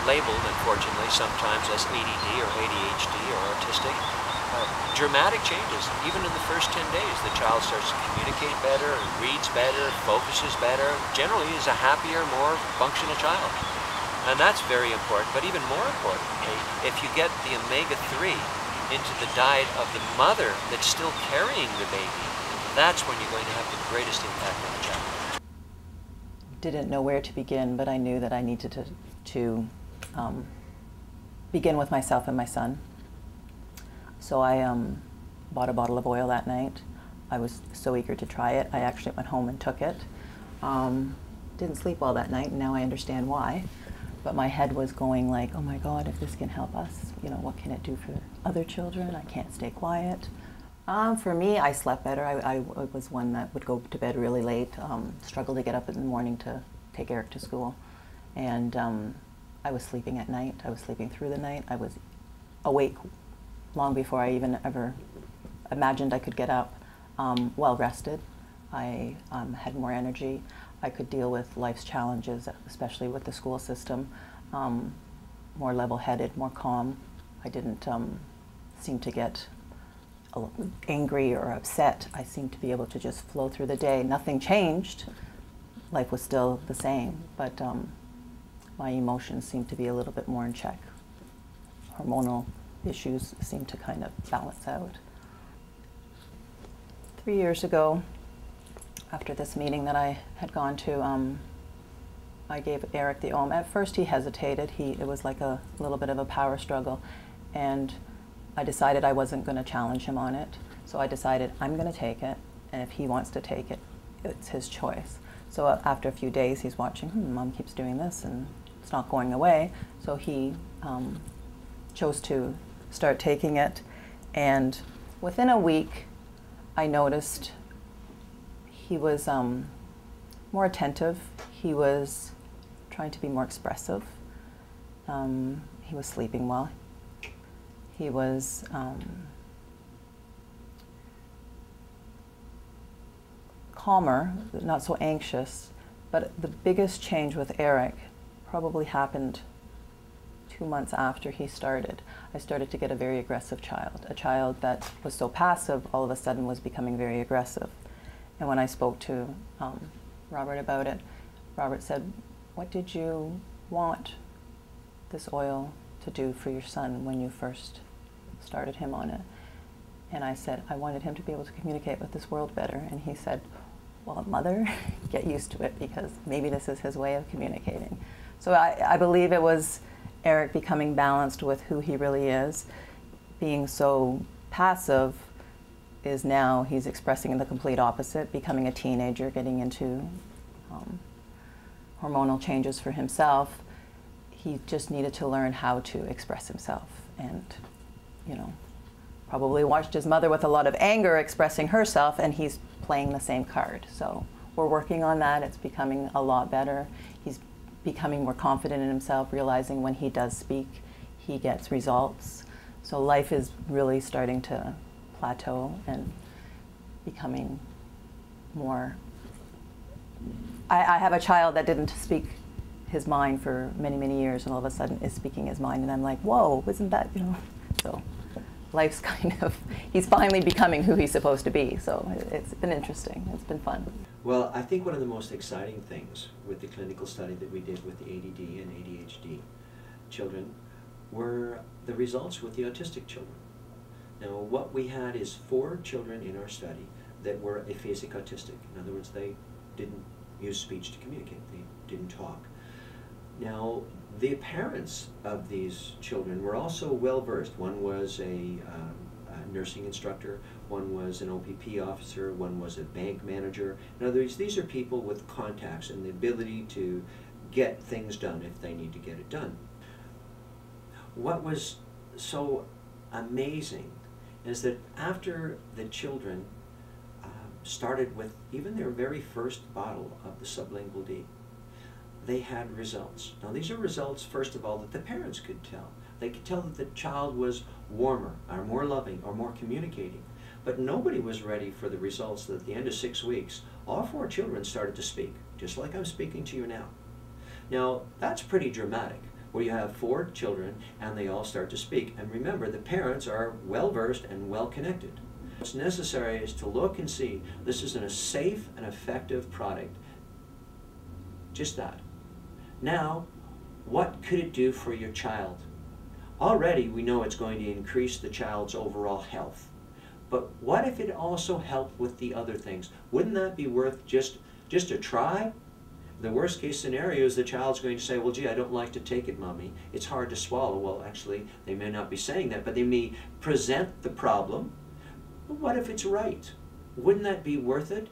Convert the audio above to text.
labeled, unfortunately, sometimes as ADD or ADHD or autistic. Dramatic changes. Even in the first 10 days, the child starts to communicate better, reads better, focuses better, generally is a happier, more functional child. And that's very important, but even more importantly, if you get the omega-3 into the diet of the mother that's still carrying the baby, that's when you're going to have the greatest impact on the child. Didn't know where to begin, but I knew that I needed to begin with myself and my son. So I bought a bottle of oil that night. I was so eager to try it. I actually went home and took it. Didn't sleep well that night, and now I understand why. But my head was going like, oh my God, if this can help us, you know, what can it do for other children? I can't stay quiet. For me, I slept better. I was one that would go to bed really late, struggle to get up in the morning to take Eric to school. And I was sleeping at night. I was sleeping through the night. I was awake long before I even ever imagined I could get up. Well rested. I had more energy. I could deal with life's challenges, especially with the school system, more level-headed, more calm. I didn't seem to get angry or upset. I seemed to be able to just flow through the day. Nothing changed. Life was still the same, but my emotions seemed to be a little bit more in check. Hormonal issues seemed to kind of balance out. 3 years ago, after this meeting that I had gone to, I gave Eric the OM. At first he hesitated. It was like a little bit of a power struggle, and I decided I wasn't going to challenge him on it. So I decided I'm going to take it, and if he wants to take it, it's his choice. So after a few days he's watching, Mom keeps doing this and it's not going away. So he chose to start taking it, and within a week I noticed he was more attentive. He was trying to be more expressive. He was sleeping well. He was calmer, not so anxious. But the biggest change with Eric probably happened 2 months after he started. I started to get a very aggressive child. A child that was so passive all of a sudden was becoming very aggressive. And when I spoke to Robert about it, Robert said, what did you want this oil to do for your son when you first started him on it? And I said, I wanted him to be able to communicate with this world better. And he said, well, Mother, get used to it, because maybe this is his way of communicating. So I believe it was Eric becoming balanced with who he really is. Being so passive is now he's expressing the complete opposite, becoming a teenager, getting into hormonal changes for himself. He just needed to learn how to express himself, and, you know, probably watched his mother with a lot of anger expressing herself, and he's playing the same card. So we're working on that. It's becoming a lot better. He's becoming more confident in himself, realizing when he does speak, he gets results. So life is really starting to plateau and becoming more. I have a child that didn't speak his mind for many, many years, and all of a sudden is speaking his mind, and I'm like, whoa, isn't that, you know? So life's kind of, he's finally becoming who he's supposed to be. So it's been interesting. It's been fun. Well, I think one of the most exciting things with the clinical study that we did with the ADD and ADHD children were the results with the autistic children. Now, what we had is 4 children in our study that were aphasic autistic. In other words, they didn't use speech to communicate. They didn't talk. Now, the parents of these children were also well-versed. One was a nursing instructor, one was an OPP officer, one was a bank manager. In other words, these are people with contacts and the ability to get things done if they need to get it done. What was so amazing is that after the children started with even their very first bottle of the sublingual D, they had results. Now these are results, first of all, that the parents could tell. They could tell that the child was warmer, or more loving, or more communicating. But nobody was ready for the results that at the end of 6 weeks, all 4 children started to speak, just like I'm speaking to you now. Now, that's pretty dramatic, where you have 4 children and they all start to speak. And remember, the parents are well-versed and well-connected. What's necessary is to look and see this is a safe and effective product. Just that. Now, what could it do for your child? Already we know it's going to increase the child's overall health. But what if it also helped with the other things? Wouldn't that be worth just a try? The worst case scenario is the child's going to say, well, gee, I don't like to take it, Mommy. It's hard to swallow. Well, actually, they may not be saying that, but they may present the problem. But what if it's right? Wouldn't that be worth it?